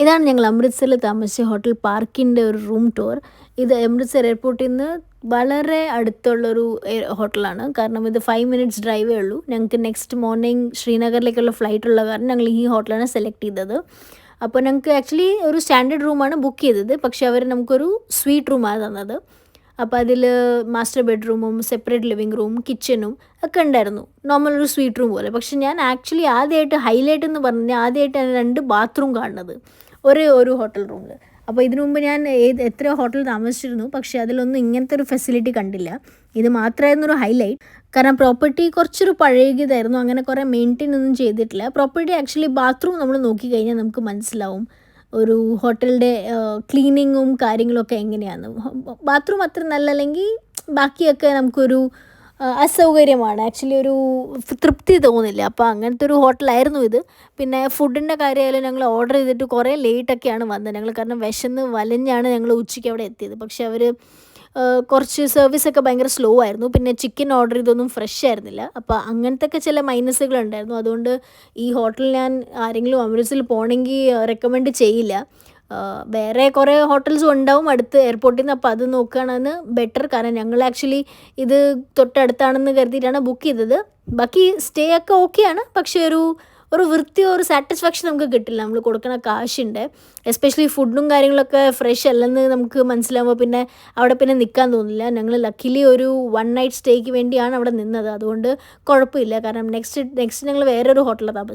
ഇതാണ് ഞങ്ങൾ അമൃത്സറിൽ താമസിച്ച ഹോട്ടൽ പാർക്കിൻ്റെ ഒരു റൂം ടൂർ. ഇത് അമൃത്സർ എയർപോർട്ടിൽ നിന്ന് വളരെ അടുത്തുള്ളൊരു ഹോട്ടലാണ്. കാരണം ഇത് 5 മിനിറ്റ്സ് ഡ്രൈവേ ഉള്ളൂ. ഞങ്ങൾക്ക് നെക്സ്റ്റ് മോർണിംഗ് ശ്രീനഗറിലേക്കുള്ള ഫ്ലൈറ്റ് ഉള്ള കാരണം ഞങ്ങൾ ഈ ഹോട്ടലാണ് സെലക്ട് ചെയ്തത്. അപ്പോൾ ഞങ്ങൾക്ക് ആക്ച്വലി ഒരു സ്റ്റാൻഡേർഡ് റൂമാണ് ബുക്ക് ചെയ്തത്. പക്ഷേ അവർ നമുക്കൊരു സ്വീറ്റ് റൂമാണ് തന്നത്. അപ്പോൾ അതിൽ മാസ്റ്റർ ബെഡ്റൂമും സെപ്പറേറ്റ് ലിവിങ് റൂമും കിച്ചനും ഒക്കെ ഉണ്ടായിരുന്നു. നോർമൽ ഒരു സ്വീറ്റ് റൂം പോലെ. പക്ഷേ ഞാൻ ആക്ച്വലി ആദ്യമായിട്ട് ഹൈലൈറ്റ് എന്ന് പറഞ്ഞാൽ ആദ്യമായിട്ടാണ് 2 ബാത്റൂം കാണുന്നത് ഒരേ ഒരു ഹോട്ടൽ റൂമിൽ. അപ്പോൾ ഇതിനു മുമ്പ് ഞാൻ എത്രയോ ഹോട്ടൽ താമസിച്ചിരുന്നു. പക്ഷേ അതിലൊന്നും ഇങ്ങനത്തെ ഒരു ഫെസിലിറ്റി കണ്ടില്ല. ഇത് മാത്രമായിരുന്നു ഒരു ഹൈലൈറ്റ്. കാരണം പ്രോപ്പർട്ടി കുറച്ചൊരു പഴകിയതായിരുന്നു. അങ്ങനെ കുറേ മെയിൻറ്റെയിൻ ഒന്നും ചെയ്തിട്ടില്ല. പ്രോപ്പർട്ടി ആക്ച്വലി ബാത്റൂം നമ്മൾ നോക്കിക്കഴിഞ്ഞാൽ നമുക്ക് മനസ്സിലാവും ഒരു ഹോട്ടലിൻ്റെ ക്ലീനിങ്ങും കാര്യങ്ങളൊക്കെ എങ്ങനെയാണ്. ബാത്റൂം അത്ര നല്ലല്ലെങ്കിൽ ബാക്കിയൊക്കെ നമുക്കൊരു അസൗകര്യമാണ്. ആക്ച്വലി ഒരു തൃപ്തി തോന്നില്ല. അപ്പോൾ അങ്ങനത്തെ ഒരു ഹോട്ടലായിരുന്നു ഇത്. പിന്നെ ഫുഡിൻ്റെ കാര്യമായാലും ഞങ്ങൾ ഓർഡർ ചെയ്തിട്ട് കുറേ ലേറ്റൊക്കെയാണ് വന്നത്. ഞങ്ങൾ കാരണം വിശന്ന് വലഞ്ഞാണ് ഞങ്ങൾ ഉച്ചയ്ക്ക് അവിടെ എത്തിയത്. പക്ഷേ അവർ കുറച്ച് സർവീസൊക്കെ ഭയങ്കര സ്ലോ ആയിരുന്നു. പിന്നെ ചിക്കൻ ഓർഡർ ചെയ്തൊന്നും ഫ്രഷ് ആയിരുന്നില്ല. അപ്പോൾ അങ്ങനത്തെയൊക്കെ ചില മൈനസുകളുണ്ടായിരുന്നു. അതുകൊണ്ട് ഈ ഹോട്ടൽ ഞാൻ ആരെങ്കിലും അമൃത്സറിൽ പോകണമെങ്കിൽ റെക്കമെൻഡ് ചെയ്യില്ല. വേറെ കുറേ ഹോട്ടൽസും ഉണ്ടാവും അടുത്ത് എയർപോർട്ടിൽ നിന്ന്. അപ്പോൾ അത് നോക്കുകയാണെന്ന് ബെറ്റർ. കാരണം ഞങ്ങൾ ആക്ച്വലി ഇത് തൊട്ടടുത്താണെന്ന് കരുതിയിട്ടാണ് ബുക്ക് ചെയ്തത്. ബാക്കി സ്റ്റേ ഒക്കെ ഓക്കെയാണ്. പക്ഷേ ഒരു വൃത്തിയോ ഒരു സാറ്റിസ്ഫാക്ഷൻ നമുക്ക് കിട്ടില്ല. നമ്മൾ കൊടുക്കുന്ന കാശുണ്ട്. എസ്പെഷ്യലി ഫുഡും കാര്യങ്ങളൊക്കെ ഫ്രഷ് അല്ലെന്ന് നമുക്ക് മനസ്സിലാവുമ്പോൾ പിന്നെ അവിടെ പിന്നെ നിൽക്കാൻ തോന്നില്ല. ഞങ്ങൾ ലക്കിലി ഒരു 1 നൈറ്റ് സ്റ്റേക്ക് വേണ്ടിയാണ് അവിടെ നിന്നത്. അതുകൊണ്ട് കുഴപ്പമില്ല. കാരണം നെക്സ്റ്റ് ഞങ്ങൾ വേറൊരു ഹോട്ടലിലാണ് താമസിച്ചത്.